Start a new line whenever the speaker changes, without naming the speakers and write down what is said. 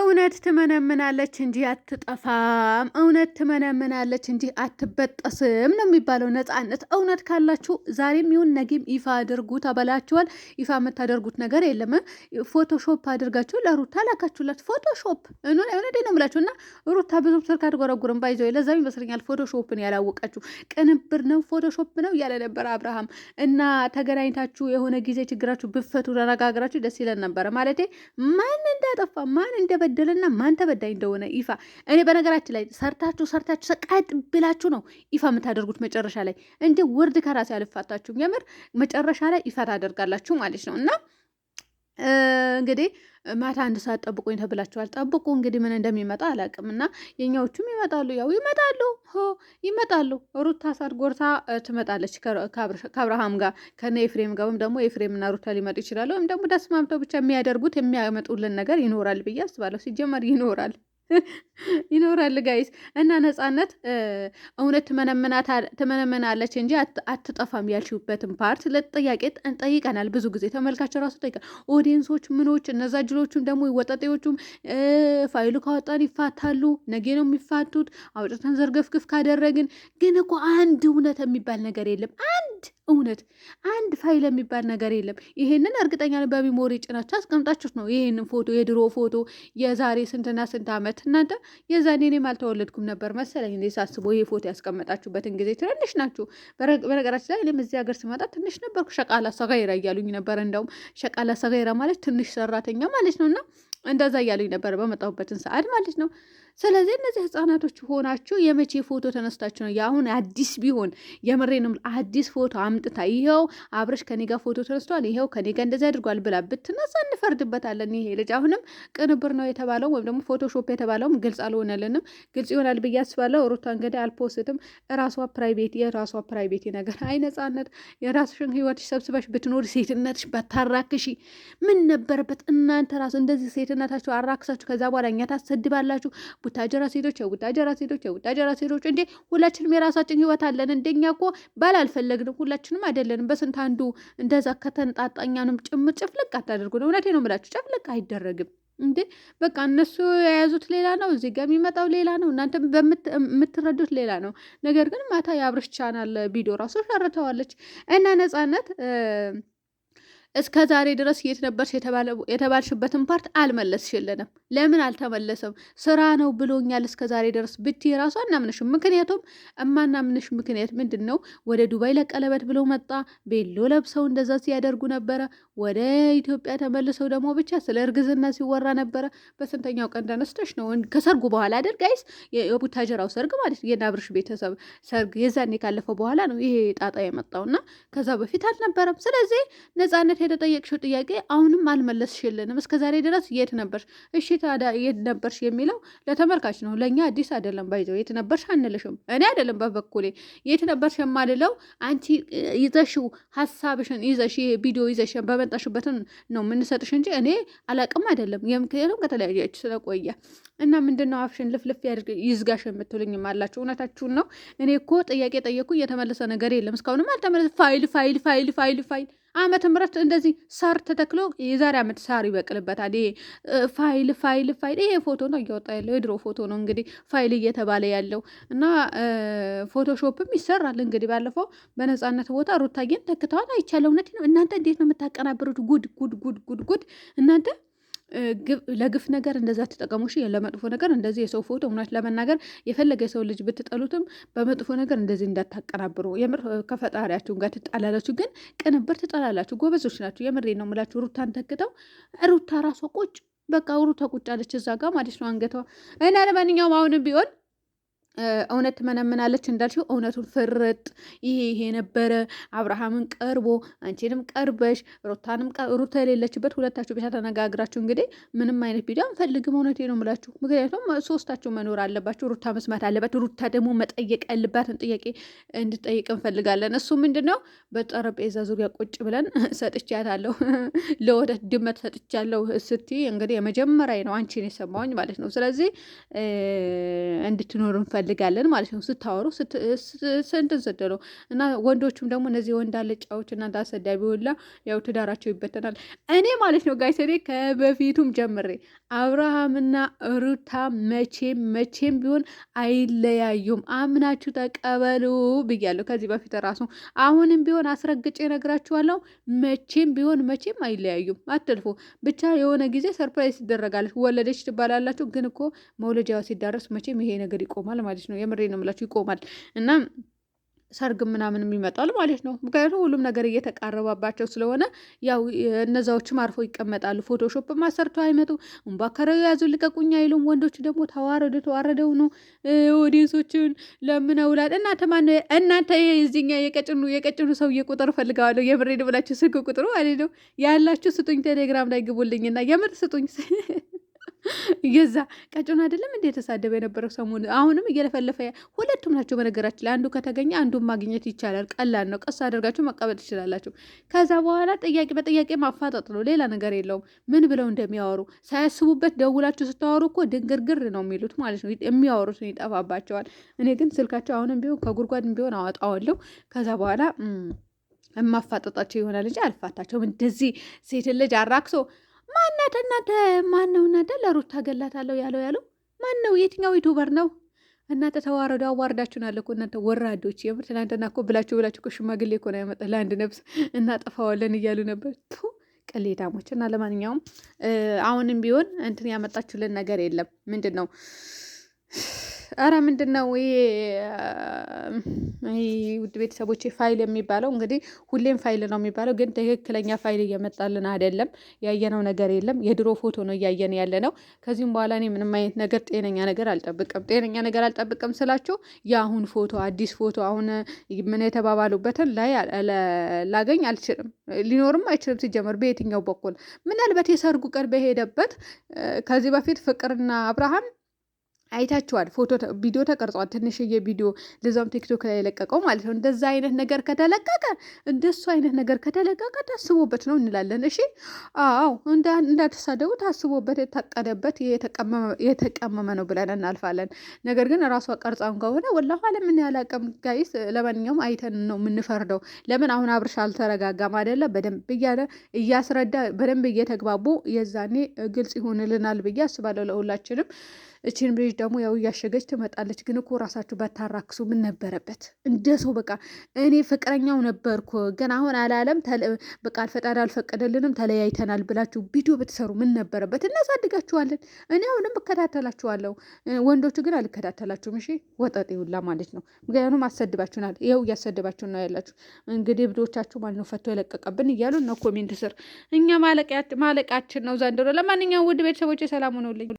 እውነት ትመነምናለች እንጂ አትጠፋም። እውነት ትመነምናለች እንጂ አትበጠስም ነው የሚባለው። ነፃነት እውነት ካላችሁ ዛሬም ይሁን ነገም ይፋ አድርጉ ተበላችኋል። ይፋ የምታደርጉት ነገር የለም። ፎቶሾፕ አድርጋችሁ ለሩታ ላካችሁላት። ፎቶሾፕ እውነቴን ነው የምላችሁ። እና ሩታ ብዙ ስልክ አትጎረጉርም። ባይዘው ለዛም ይመስለኛል ፎቶሾፕን ያላወቃችሁ። ቅንብር ነው ፎቶሾፕ ነው እያለ ነበር አብርሃም። እና ተገናኝታችሁ የሆነ ጊዜ ችግራችሁ ብፈቱ ተነጋግራችሁ ደስ ይለን ነበረ። ማለቴ ማን እንዳጠፋ ማን እንደበደለና ማን ተበዳይ እንደሆነ ይፋ። እኔ በነገራችን ላይ ሰርታችሁ ሰቃጥ ብላችሁ ነው ይፋ የምታደርጉት መጨረሻ ላይ። እንደ ውርድ ከራሴ አልፋታችሁም። የምር መጨረሻ ላይ ይፋ ታደርጋላችሁ ማለት ነው። እና እንግዲህ ማታ 1 ሰዓት ጠብቁኝ ተብላችኋል። ጠብቁ እንግዲህ ምን እንደሚመጣ አላውቅም። እና የኛዎቹም ይመጣሉ፣ ያው ይመጣሉ። ሩታ ሳት ጎርታ ትመጣለች ከአብርሃም ጋር ከነ ኤፍሬም ጋር፣ ወይም ደግሞ ኤፍሬምና ሩታ ሊመጡ ይችላሉ። ወይም ደግሞ ተስማምተው ብቻ የሚያመጡልን ነገር ይኖራል ብዬ አስባለሁ። ሲጀመር ይኖራል ጋይስ። እና ነፃነት እውነት ትመነምናለች እንጂ አትጠፋም ያልሽበትን ፓርት ለጥያቄ ጠይቀናል። ብዙ ጊዜ ተመልካች ራሱ ጠይቀናል። ኦዲየንሶች ምኖች እነዛ ጅሎቹም ደግሞ ወጠጤዎቹም ፋይሉ ካወጣን ይፋታሉ። ነገ ነው የሚፋቱት። አውጥተን ዘርገፍግፍ ካደረግን ግን እኮ አንድ እውነት የሚባል ነገር የለም። አንድ ፋይል የሚባል ነገር የለም። ይሄንን እርግጠኛ በሚሞሪ ጭናችሁ አስቀምጣችሁት ነው። ይሄንን ፎቶ የድሮ ፎቶ የዛሬ ስንትና ስንት ዓመት እናንተ የዛኔ እኔም አልተወለድኩም ነበር መሰለኝ እንዴ ሳስበው። ይሄ ፎቶ ያስቀመጣችሁበትን ጊዜ ትንሽ ናችሁ። በነገራችን ላይ እኔም እዚህ ሀገር ስመጣ ትንሽ ነበርኩ። ሸቃላ ሰጋይራ እያሉኝ ነበር። እንደውም ሸቃላ ሰጋይራ ማለት ትንሽ ሰራተኛ ማለት ነው። እና እንደዛ እያሉኝ ነበር በመጣሁበትን ሰዓት ማለት ነው። ስለዚህ እነዚህ ህፃናቶች ሆናችሁ የመቼ ፎቶ ተነስታችሁ ነው? የአሁን አዲስ ቢሆን የምሬንም አዲስ ፎቶ አምጥታ ይኸው አብረሽ ከኔ ጋር ፎቶ ተነስቷል፣ ይኸው ከኔ ጋር እንደዚህ አድርጓል ብላ ብትነሳ እንፈርድበታለን። ይሄ ልጅ አሁንም ቅንብር ነው የተባለው ወይም ደግሞ ፎቶሾፕ የተባለውም ግልጽ አልሆነልንም። ግልጽ ይሆናል ብዬ አስባለሁ። ሩታ እንግዲህ አልፖስትም። የራሷ ፕራይቬት ነገር አይ ነፃነት፣ የራስሽን ህይወት ሰብስበሽ ብትኖር ሴትነትሽ ባታራክሺ ምን ነበረበት? እናንተ ራሱ እንደዚህ ሴትነታችሁ አራክሳችሁ ከዛ በኋላ እኛ ታሰድባላችሁ። ቡታጀራ ሴቶች እንዴ! ሁላችንም የራሳችን ህይወት አለን። እንደኛ እኮ ባል አልፈለግንም፣ ሁላችንም አይደለንም። በስንት አንዱ እንደዛ ከተንጣጣኛንም ጭምር ጭፍልቅ አታደርጉ። እውነቴ ነው የምላችሁ፣ ጭፍልቅ አይደረግም እንዴ! በቃ እነሱ የያዙት ሌላ ነው፣ እዚህ ጋር የሚመጣው ሌላ ነው፣ እናንተ የምትረዱት ሌላ ነው። ነገር ግን ማታ የአብርሽ ቻናል ቪዲዮ ራሱ ሸርተዋለች እና ነፃነት እስከ ዛሬ ድረስ የት ነበርሽ የተባልሽበትን ፓርት አልመለስሽልንም። ለምን አልተመለሰም? ስራ ነው ብሎኛል እስከ ዛሬ ድረስ ብትይ ራሱ አናምንሽም። ምክንያቱም እማናምንሽ ምክንያት ምንድን ነው? ወደ ዱባይ ለቀለበት ብለው መጣ፣ ቤሎ ለብሰው እንደዛ ሲያደርጉ ነበረ። ወደ ኢትዮጵያ ተመልሰው ደግሞ ብቻ ስለ እርግዝና ሲወራ ነበረ። በስንተኛው ቀን ተነስተሽ ነው? ከሰርጉ በኋላ አይደል ጋይስ? የቡታጀራው ሰርግ ማለት ነው፣ የናብርሽ ቤተሰብ ሰርግ የዛኔ ካለፈው በኋላ ነው ይሄ ጣጣ የመጣውና ከዛ በፊት አልነበረም። ስለዚህ ነፃነት የተጠየቅሽው ጥያቄ አሁንም አልመለስሽልንም። እስከ ዛሬ ድረስ የት ነበርሽ? እሺ ታዲያ የት ነበርሽ የሚለው ለተመልካች ነው፣ ለእኛ አዲስ አይደለም። ባይዘው የት ነበርሽ አንልሽም። እኔ አይደለም በበኩሌ የት ነበርሽ የማልለው፣ አንቺ ይዘሽው ሀሳብሽን ይዘሽ ቪዲዮ ይዘሽ በመጣሽበትን ነው የምንሰጥሽ እንጂ እኔ አላቅም አይደለም። ምክንያቱም ከተለያያችሁ ስለቆየ እና ምንድነው አፍሽን ልፍልፍ ያድርግ ይዝጋሽ የምትሉኝም አላችሁ። እውነታችሁን ነው። እኔ እኮ ጥያቄ ጠየቅኩ እየተመለሰ ነገር የለም እስካሁንም አልተመለሰ። ፋይል ዓመተ ምህረት እንደዚህ ሳር ተተክሎ የዛሬ ዓመት ሳር ይበቅልበታል። ይሄ ፋይል ይሄ ፎቶ ነው እያወጣ ያለው የድሮ ፎቶ ነው እንግዲህ ፋይል እየተባለ ያለው እና ፎቶሾፕም ይሰራል እንግዲህ። ባለፈው በነፃነት ቦታ ሩታዬን ተክተዋል አይቻለሁ። እውነት ነው። እናንተ እንዴት ነው የምታቀናብሩት? ጉድ እናንተ ለግፍ ነገር እንደዛ ተጠቀሙ። እሺ ለመጥፎ ነገር እንደዚህ የሰው ፎቶ እውነት ለመናገር የፈለገ የሰው ልጅ ብትጠሉትም በመጥፎ ነገር እንደዚህ እንዳታቀናብሩ። የምር ከፈጣሪያችሁ ጋር ትጣላላችሁ፣ ግን ቅንብር ትጠላላችሁ። ጎበዞች ናችሁ። የምሬ ነው የምላችሁ። ሩታን ተክተው ሩታ ራሷ ቁጭ በቃ ሩታ ቁጭ አለች እዛ ጋር ማለት ነው አንገቷ እና ለማንኛውም አሁንም ቢሆን እውነት ትመነምናለች እንዳልሽው እውነቱን ፍርጥ ይሄ ነበረ። አብርሃምን ቀርቦ አንቺንም ቀርበሽ ሩታ የሌለችበት ሁለታችሁ ብቻ ተነጋግራችሁ እንግዲህ ምንም አይነት ቪዲዮ አንፈልግም። እውነቴ ነው የምላችሁ። ምክንያቱም ሶስታችሁ መኖር አለባችሁ። ሩታ መስማት አለባት። ሩታ ደግሞ መጠየቅ ያለባትን ጥያቄ እንድጠይቅ እንፈልጋለን። እሱ ምንድን ነው? በጠረጴዛ ዙሪያ ቁጭ ብለን ሰጥቻታለሁ ለወደት ድመት ሰጥቻለሁ ስትይ እንግዲህ የመጀመሪያ ነው አንቺን የሰማሁኝ ማለት ነው። ስለዚህ እንድትኖሩ እንፈልጋለን ማለት ነው። ስታወሩ ስንትን ስትሉ እና ወንዶቹም ደግሞ እነዚህ ወንድ አለጫዎች እናንተ አሰዳቢ ሁላ ያው ትዳራቸው ይበተናል። እኔ ማለት ነው ጋይስ እኔ ከበፊቱም ጀምሬ አብርሃምና ሩታ መቼም ቢሆን አይለያዩም። አምናችሁ ተቀበሉ ብያለሁ ከዚህ በፊት ራሱ። አሁንም ቢሆን አስረግጬ እነግራችኋለሁ። መቼም አይለያዩም። አትልፉ ብቻ። የሆነ ጊዜ ሰርፕራይዝ ትደረጋለች። ወለደች ትባላላችሁ። ግን እኮ መውለጃዋ ሲዳረስ መቼም ይሄ ነገር ይቆማል ማለት ነው። የምሬ ነው የምላችሁ ይቆማል እና ሰርግ ምናምንም ይመጣል ማለት ነው። ምክንያቱም ሁሉም ነገር እየተቃረባባቸው ስለሆነ ያው እነዛዎችም አርፎ ይቀመጣሉ። ፎቶሾፕ ማሰርቶ አይመጡ እምባከረው ያዙ ልቀቁኛ አይሉም። ወንዶች ደግሞ ተዋረደው ነው ኦዲየንሶችን ለምነውላል። እናንተ የዚህኛ የቀጭኑ ሰውዬ ቁጥር ፈልገዋለሁ። የምሬድ ብላችሁ ስልክ ቁጥሩ ማለት ነው ያላችሁ ስጡኝ። ቴሌግራም ላይ ግቡልኝና የምር ስጡኝ። የዛ ቀጭን አይደለም እንዴ የተሳደበ የነበረው ሰሞኑ? አሁንም እየለፈለፈ ሁለቱም ናቸው። በነገራችን ላይ አንዱ ከተገኘ አንዱን ማግኘት ይቻላል። ቀላል ነው። ቀስ አድርጋችሁ መቀበል ትችላላችሁ። ከዛ በኋላ ጥያቄ በጥያቄ ማፋጠጥ ነው። ሌላ ነገር የለውም። ምን ብለው እንደሚያወሩ ሳያስቡበት ደውላችሁ ስታወሩ እኮ ድንግርግር ነው የሚሉት ማለት ነው። የሚያወሩት ይጠፋባቸዋል። እኔ ግን ስልካቸው አሁንም ቢሆን ከጉድጓድም ቢሆን አወጣዋለሁ። ከዛ በኋላ የማፋጠጣቸው ይሆናል እንጂ አልፋታቸውም። እንደዚህ ሴት ልጅ አራክሶ ማናት እናንተ? ማን ነው እናንተ? ለሩታ ገላታለሁ ያለው ማን ነው? የትኛው ዩቱበር ነው? እናንተ ተዋረዱ። አዋርዳችሁናል እኮ እናንተ ወራዶች። የምር ትናንትና እኮ ብላችሁ እኮ ሽማግሌ እኮ ነው ያመጣ ለአንድ ነፍስ እናጠፋዋለን እያሉ ነበር። ቅሌታሞች። እና ለማንኛውም አሁንም ቢሆን እንትን ያመጣችሁልን ነገር የለም። ምንድን ነው አረ ምንድን ነው ውድ ቤተሰቦች ፋይል የሚባለው? እንግዲህ ሁሌም ፋይል ነው የሚባለው፣ ግን ትክክለኛ ፋይል እየመጣልን አይደለም። ያየነው ነገር የለም። የድሮ ፎቶ ነው እያየን ያለ ነው። ከዚህም በኋላ እኔ ምንም አይነት ነገር ጤነኛ ነገር አልጠብቅም ስላችሁ የአሁን ፎቶ አዲስ ፎቶ አሁን ምን የተባባሉበትን ላይ ላገኝ አልችልም። ሊኖርም አይችልም ሲጀመር በየትኛው በኩል። ምናልባት የሰርጉ ቀን በሄደበት ከዚህ በፊት ፍቅርና አብርሃም አይታችኋል። ቪዲዮ ተቀርጿል። ትንሽዬ ቪዲዮ ለዛም ቲክቶክ ላይ የለቀቀው ማለት ነው። እንደዛ አይነት ነገር ከተለቀቀ እንደሱ አይነት ነገር ከተለቀቀ ታስቦበት ነው እንላለን። እሺ አዎ፣ እንዳትሳደቡ ታስቦበት የታቀደበት የተቀመመ ነው ብለን እናልፋለን። ነገር ግን ራሷ ቀርጻም ከሆነ ወላሂ ለምን ያላቀም ጋይስ። ለማንኛውም አይተን ነው የምንፈርደው። ለምን አሁን አብርሽ አልተረጋጋም አይደለ? በደንብ እያለ እያስረዳ በደንብ እየተግባቡ የዛኔ ግልጽ ይሆንልናል ብዬ አስባለሁ ለሁላችንም። እችን ብሬጅ ደግሞ ያው እያሸገች ትመጣለች። ግን እኮ ራሳችሁ ባታራክሱ ምን ነበረበት? እንደ ሰው በቃ እኔ ፍቅረኛው ነበርኩ ግን አሁን አላለም በቃ ፈጣሪ አልፈቀደልንም ተለያይተናል ብላችሁ ቪዲዮ ብትሰሩ ምን ነበረበት? እናሳድጋችኋለን። እኔ አሁንም እከታተላችኋለሁ። ወንዶቹ ግን አልከታተላችሁም። እሺ ወጠጤ ሁላ ማለት ነው። ምክንያቱም አሰድባችሁናል። ይኸው እያሰድባችሁ ነው ያላችሁ። እንግዲህ ብዶቻችሁ ማለት ነው ፈቶ የለቀቀብን እያሉ ነው ኮሜንት ስር። እኛ ማለቃችን ነው ዘንድሮ። ለማንኛውም ውድ ቤተሰቦች ሰላም ሆነውልኝ